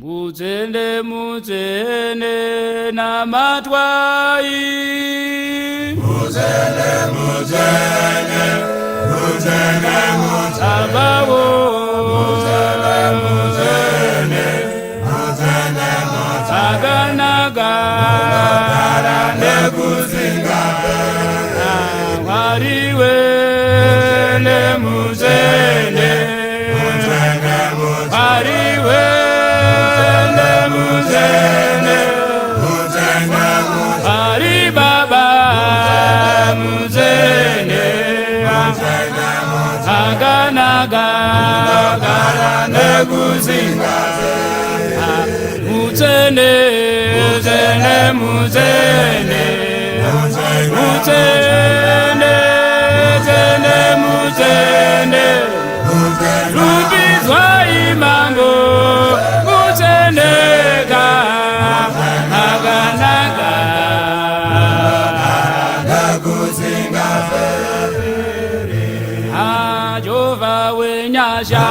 Muzene muzene na matwai. Muzene muzene, muzene muzene. Abawo. Muzene muzene, muzene muzene. Aganaga. Nekuzinga. Wariwe ne muzene. Muzene muzene. Wariwe. Kuzinga muzene muzene muzene muzene muzene rubizwa imambo muzene ga aganaga kuzinga Jehova wenyasha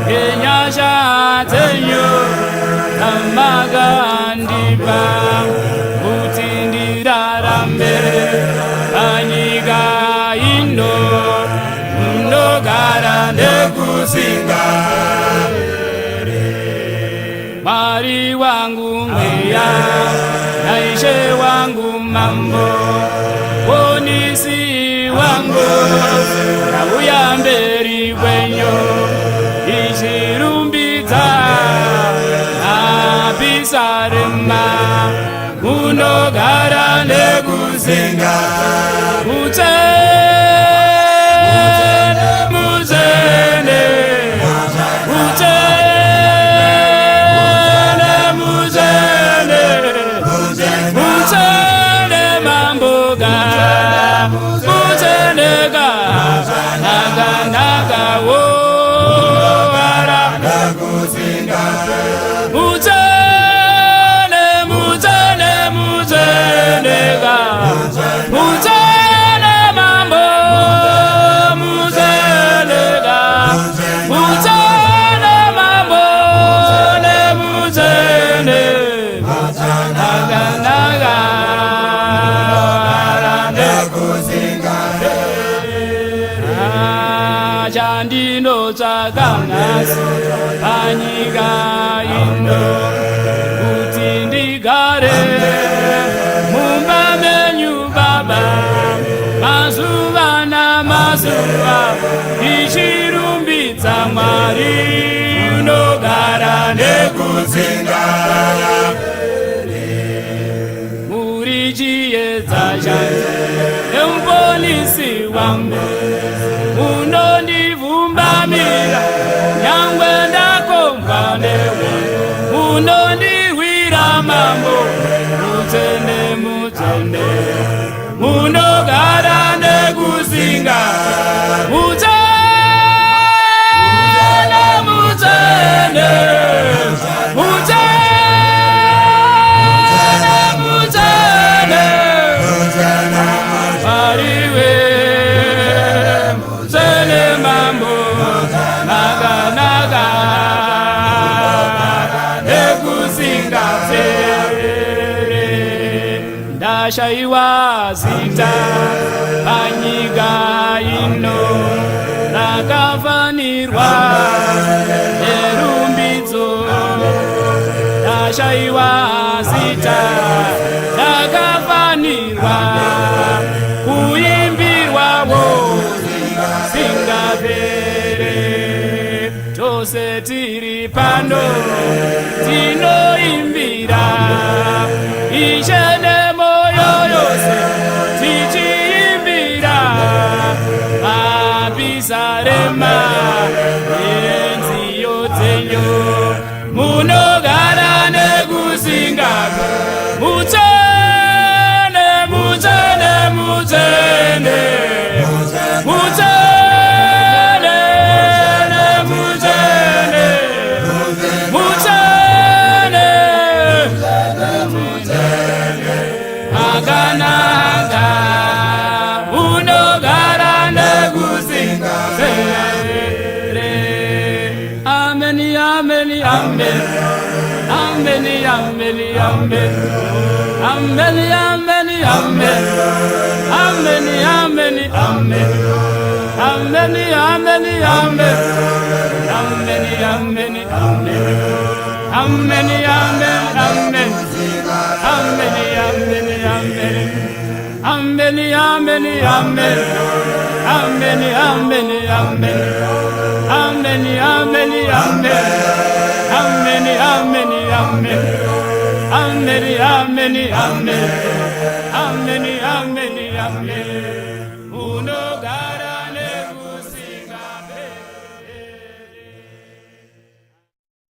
Enyasha tenyo amagandiba utindira rambe anyiga ino ndogara nekuzinga Mari wangu mweya naishe wangu mambo Ponisi wangu na uyamberi wenyo Ishirumbita abisarema unogara nekuzinga muzene muzene muzene muzene muzene mamboga muzene ga naga naga wo Chandino tsakanasi panyika ino kuti ndigare mumba menyu baba mazuva namazuva ichirumbidza Mwari unogara nekuzinga muri chiedza changu nemuponesi wangu unondivumbamira nyangwe ndakombwa newe unondiwira mambo muzene muzene unogara nekuzinga muzene muzene muzene muzene Ariwe Ndashaiwa zita panyika ino rakafanirwa nerumbidzo Ndashaiwa zita rakafanirwa kuimbirwawo singapere tose tiri pano tinoimbira Ishene moyo yose tichiimbira Abisarema enziyo dzenyu munogara nekuzinga muzene muzene muzene muzene muzene muzene aganaga unogara nekuzinga amen. Amen, amen, amen. Amen, amen, amen. Amen, amen, amen. Amen, amen, amen. Amen, amen, amen. Amen, amen, amen. Amen, amen, amen. Amen, amen, amen. Amen, amen, amen. Amen, amen, amen. Amen, amen, amen. Amen, amen, amen. Amen, amen, amen.